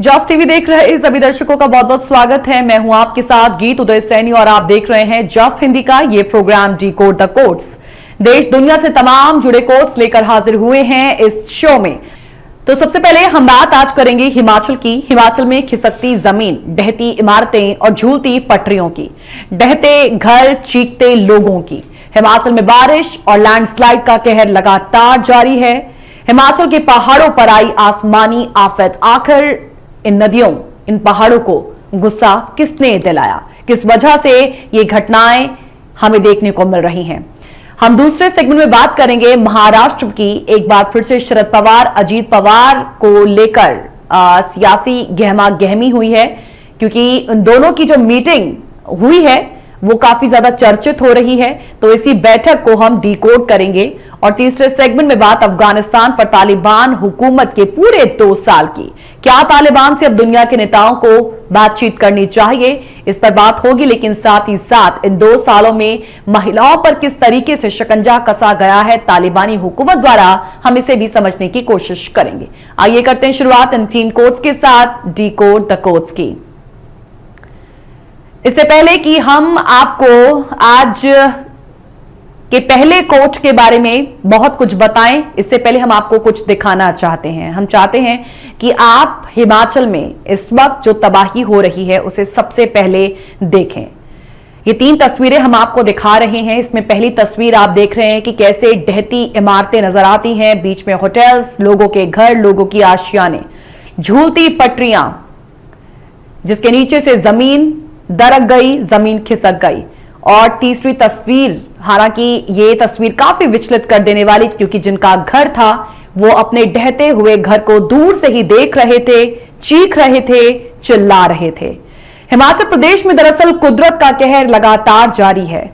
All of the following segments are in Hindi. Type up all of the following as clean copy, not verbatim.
जॉस टीवी देख रहे सभी दर्शकों का बहुत बहुत स्वागत है। मैं हूं आपके साथ गीत उदय सैनी और आप देख रहे हैं जॉस हिंदी का ये प्रोग्राम डिकोड द कोट्स। देश दुनिया से तमाम जुड़े कोट्स लेकर हाजिर हुए हैं इस शो में। तो सबसे पहले हम बात आज करेंगे हिमाचल की। हिमाचल में खिसकती जमीन, डहती इमारतें और झूलती पटरियों की, डहते घर, चीखते लोगों की। हिमाचल में बारिश और लैंडस्लाइड का कहर लगातार जारी है। हिमाचल के पहाड़ों पर आई आसमानी आफत। आखिर इन नदियों, इन पहाड़ों को गुस्सा किसने दिलाया? किस वजह से ये घटनाएं हमें देखने को मिल रही हैं? हम दूसरे सेगमेंट में बात करेंगे महाराष्ट्र की। एक बार फिर से शरद पवार, अजीत पवार को लेकर सियासी गहमा गहमी हुई है, क्योंकि उन दोनों की जो मीटिंग हुई है वो काफी ज्यादा चर्चित हो रही है। तो इसी बैठक को हम डिकोड करेंगे। और तीसरे सेगमेंट में बात अफगानिस्तान पर तालिबान हुकूमत के पूरे 2 साल की। क्या तालिबान से अब दुनिया के नेताओं को बातचीत करनी चाहिए, इस पर बात होगी। लेकिन साथ ही साथ इन 2 सालों में महिलाओं पर किस तरीके से शिकंजा कसा गया है तालिबानी हुकूमत द्वारा, हम इसे भी समझने की कोशिश करेंगे। आइए करते हैं शुरुआत इन 3 कोट्स के साथ, डिकोड द कोट्स की। इससे पहले कि हम आपको आज के पहले कोट के बारे में बहुत कुछ बताएं, इससे पहले हम आपको कुछ दिखाना चाहते हैं। हम चाहते हैं कि आप हिमाचल में इस वक्त जो तबाही हो रही है उसे सबसे पहले देखें। ये 3 तस्वीरें हम आपको दिखा रहे हैं। इसमें पहली तस्वीर आप देख रहे हैं कि कैसे डहती इमारतें नजर आती हैं, बीच में होटल्स, लोगों के घर, लोगों की आशियाने, झूलती पटरियां जिसके नीचे से जमीन दरक गई, जमीन खिसक गई। और तीसरी तस्वीर, हालांकि ये तस्वीर काफी विचलित कर देने वाली, क्योंकि जिनका घर था वो अपने डहते हुए घर को दूर से ही देख रहे थे, चीख रहे थे, चिल्ला रहे थे। हिमाचल प्रदेश में दरअसल कुदरत का कहर लगातार जारी है।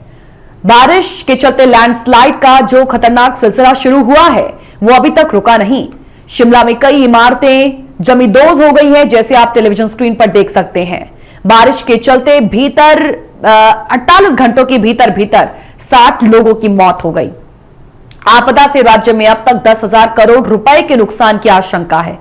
बारिश के चलते लैंडस्लाइड का जो खतरनाक सिलसिला शुरू हुआ है वो अभी तक रुका नहीं। शिमला में कई इमारतें जमींदोज हो गई हैं, जैसे आप टेलीविजन स्क्रीन पर देख सकते हैं। बारिश के चलते भीतर 48 घंटों के भीतर 60 लोगों की मौत हो गई। आपदा से राज्य में अब तक 10,000 करोड़ रुपए के नुकसान की आशंका है।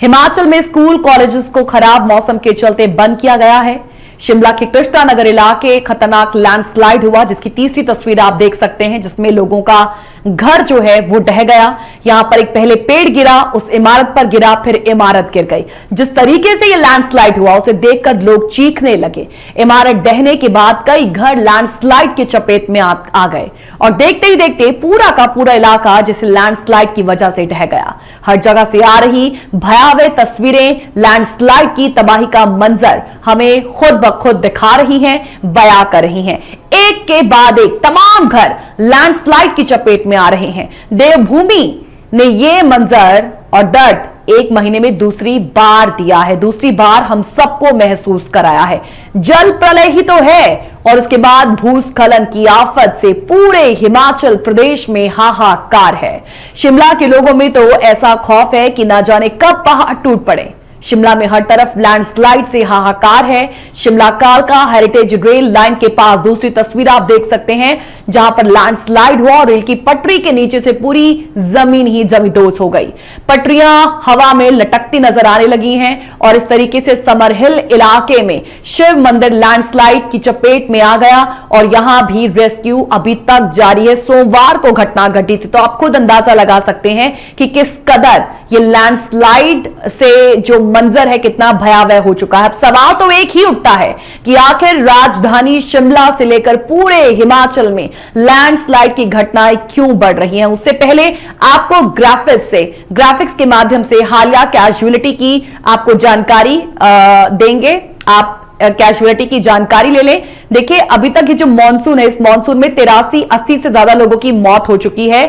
हिमाचल में स्कूल कॉलेजेस को खराब मौसम के चलते बंद किया गया है। शिमला के कृष्णा नगर इलाके खतरनाक लैंडस्लाइड हुआ, जिसकी तीसरी तस्वीर आप देख सकते हैं, जिसमें लोगों का घर जो है वो ढह गया। यहां पर एक पहले पेड़ गिरा, उस इमारत पर गिरा, फिर इमारत गिर गई। जिस तरीके से ये लैंडस्लाइड हुआ उसे देखकर लोग चीखने लगे। इमारत ढहने के बाद कई घर लैंडस्लाइड की चपेट में आ गए और देखते ही देखते पूरा का पूरा इलाका जिस लैंडस्लाइड की वजह से ढह गया। हर जगह से आ रही भयावह तस्वीरें लैंडस्लाइड की तबाही का मंजर हमें खुद ब खुद दिखा रही हैं, बयां कर रही हैं। एक के बाद एक तमाम घर लैंडस्लाइड की चपेट में आ रहे हैं। देवभूमि ने यह मंजर और दर्द 1 महीने में दूसरी बार दिया है, दूसरी बार हम सबको महसूस कराया है। जल प्रलय ही तो है और उसके बाद भूस्खलन की आफत से पूरे हिमाचल प्रदेश में हाहाकार है। शिमला के लोगों में तो ऐसा खौफ है कि ना जाने कब पहाड़ टूट पड़े। शिमला में हर तरफ लैंडस्लाइड से हाहाकार है। शिमला कालका हेरिटेज रेल लाइन के पास दूसरी तस्वीर आप देख सकते हैं, जहां पर लैंडस्लाइड हुआ और रेल की पटरी के नीचे से पूरी जमीन ही जमींदोज हो गई। पटरियां हवा में लटकती नजर आने लगी हैं और इस तरीके से समरहिल इलाके में शिव मंदिर लैंडस्लाइड की चपेट में आ गया और यहां भी रेस्क्यू अभी तक जारी है। सोमवार को घटना घटी थी, तो आप खुद अंदाजा लगा सकते हैं कि किस कदर ये लैंडस्लाइड से जो मंजर है कितना भयावह हो चुका है। अब सवाल तो एक ही उठता है कि आखिर राजधानी शिमला से लेकर पूरे हिमाचल में लैंडस्लाइड की घटनाएं क्यों बढ़ रही हैं। उससे पहले आपको ग्राफिक्स के माध्यम से हालिया कैजुअलिटी की आपको जानकारी देंगे। आप कैजुअलिटी की जानकारी ले लें। देखिए, अभी तक ये जो मानसून है, इस मानसून में 83-80 से ज्यादा लोगों की मौत हो चुकी है।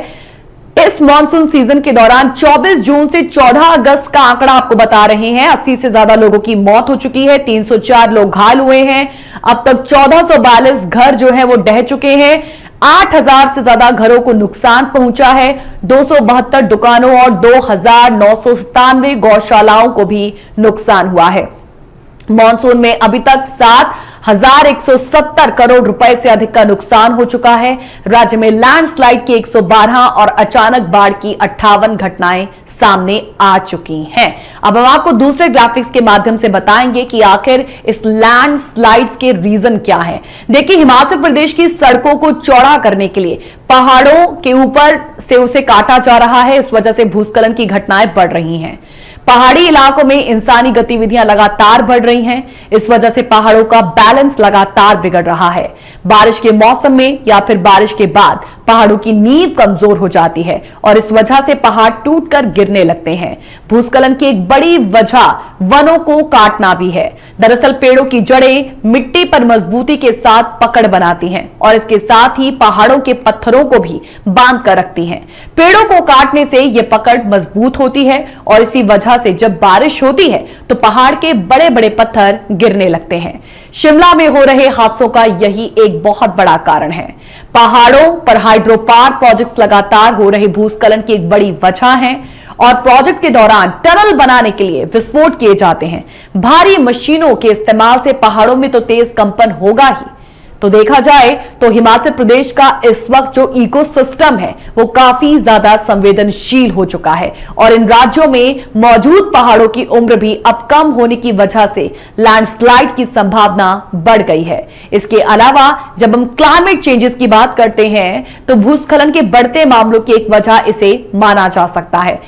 इस मॉनसून सीजन के दौरान 24 जून से 14 अगस्त का आंकड़ा आपको बता रहे हैं, 80 से ज्यादा लोगों की मौत हो चुकी है, 304 लोग घायल हुए हैं। अब तक 1442 घर जो है वो ढह चुके हैं। 8000 से ज्यादा घरों को नुकसान पहुंचा है। 272 दुकानों और 2997 गौशालाओं को भी नुकसान हुआ है। मॉनसून में अभी तक 1170 करोड़ रुपए से अधिक का नुकसान हो चुका है। राज्य में लैंडस्लाइड की 112 और अचानक बाढ़ की 58 घटनाएं सामने आ चुकी हैं। अब हम आपको दूसरे ग्राफिक्स के माध्यम से बताएंगे कि आखिर इस लैंडस्लाइड्स के रीजन क्या है। देखिए, हिमाचल प्रदेश की सड़कों को चौड़ा करने के लिए पहाड़ों के ऊपर से उसे काटा जा रहा है। इस वजह से भूस्खलन की घटनाएं बढ़ रही हैं। पहाड़ी इलाकों में इंसानी गतिविधियां लगातार बढ़ रही हैं। इस वजह से पहाड़ों का बैलेंस लगातार बिगड़ रहा है। बारिश के मौसम में या फिर बारिश के बाद पहाड़ों की नींव कमजोर हो जाती है और इस वजह से पहाड़ टूटकर गिरने लगते हैं। भूस्खलन की एक बड़ी वजह वनों को काटना भी है। दरअसल पेड़ों की जड़ें मिट्टी पर मजबूती के साथ पकड़ बनाती हैं और इसके साथ ही पहाड़ों के पत्थरों को भी बांध कर रखती हैं। पेड़ों को काटने से यह पकड़ मजबूत होती है और इसी वजह से जब बारिश होती है तो पहाड़ के बड़े बड़े पत्थर गिरने लगते हैं। शिमला में हो रहे हादसों का यही एक बहुत बड़ा कारण है। पहाड़ों पर हाइड्रो पावर प्रोजेक्ट्स लगातार हो रहे भूस्खलन की एक बड़ी वजह है और प्रोजेक्ट के दौरान टनल बनाने के लिए विस्फोट किए जाते हैं। भारी मशीनों के इस्तेमाल से पहाड़ों में तो तेज कंपन होगा ही। तो देखा जाए तो हिमाचल प्रदेश का इस वक्त जो इकोसिस्टम है वो काफी ज्यादा संवेदनशील हो चुका है और इन राज्यों में मौजूद पहाड़ों की उम्र भी अब कम होने की वजह से लैंडस्लाइड की संभावना बढ़ गई है। इसके अलावा जब हम क्लाइमेट चेंजेस की बात करते हैं तो भूस्खलन के बढ़ते मामलों की एक वजह इसे माना जा सकता है।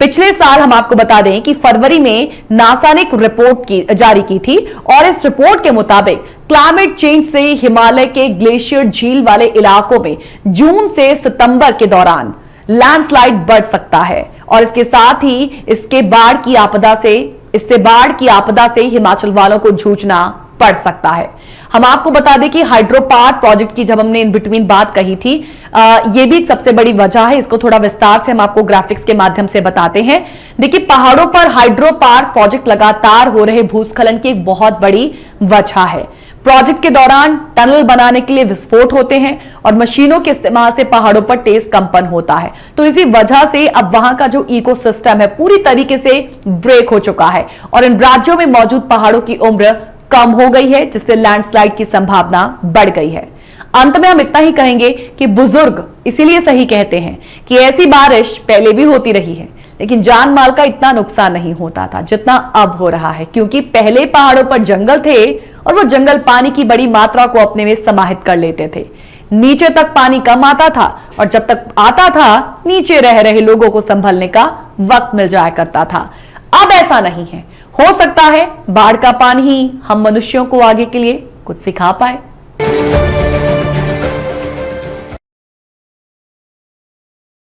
पिछले साल हम आपको बता दें कि फरवरी में नासा ने एक रिपोर्ट जारी की थी और इस रिपोर्ट के मुताबिक क्लाइमेट चेंज से हिमालय के ग्लेशियर झील वाले इलाकों में जून से सितंबर के दौरान लैंडस्लाइड बढ़ सकता है और इसके साथ ही इससे बाढ़ की आपदा से हिमाचल वालों को जूझना पड़ सकता है। हम आपको बता दें कि हाइड्रो पावर प्रोजेक्ट की जब हमने इन बिटवीन बात कही थी, ये भी सबसे बड़ी वजह है। इसको थोड़ा विस्तार से हम आपको ग्राफिक्स के माध्यम से बताते हैं। देखिए, पहाड़ों पर हाइड्रो पावर प्रोजेक्ट लगातार हो रहे भूस्खलन की एक बहुत बड़ी वजह है। प्रोजेक्ट के दौरान टनल बनाने के लिए विस्फोट होते हैं और मशीनों के इस्तेमाल से पहाड़ों पर तेज कंपन होता है। तो इसी वजह से अब वहां का जो इकोसिस्टम है पूरी तरीके से ब्रेक हो चुका है और इन राज्यों में मौजूद पहाड़ों की उम्र कम हो गई है, जिससे लैंडस्लाइड की संभावना बढ़ गई है। अंत में हम इतना ही कहेंगे कि बुजुर्ग इसीलिए सही कहते हैं कि ऐसी बारिश पहले भी होती रही है, लेकिन जान माल का इतना नुकसान नहीं होता था जितना अब हो रहा है, क्योंकि पहले पहाड़ों पर जंगल थे और वो जंगल पानी की बड़ी मात्रा को अपने में समाहित कर लेते थे। नीचे तक पानी कम आता था और जब तक आता था नीचे रह रहे लोगों को संभलने का वक्त मिल जाया करता था। अब ऐसा नहीं है। हो सकता है बाढ़ का पानी ही हम मनुष्यों को आगे के लिए कुछ सिखा पाए।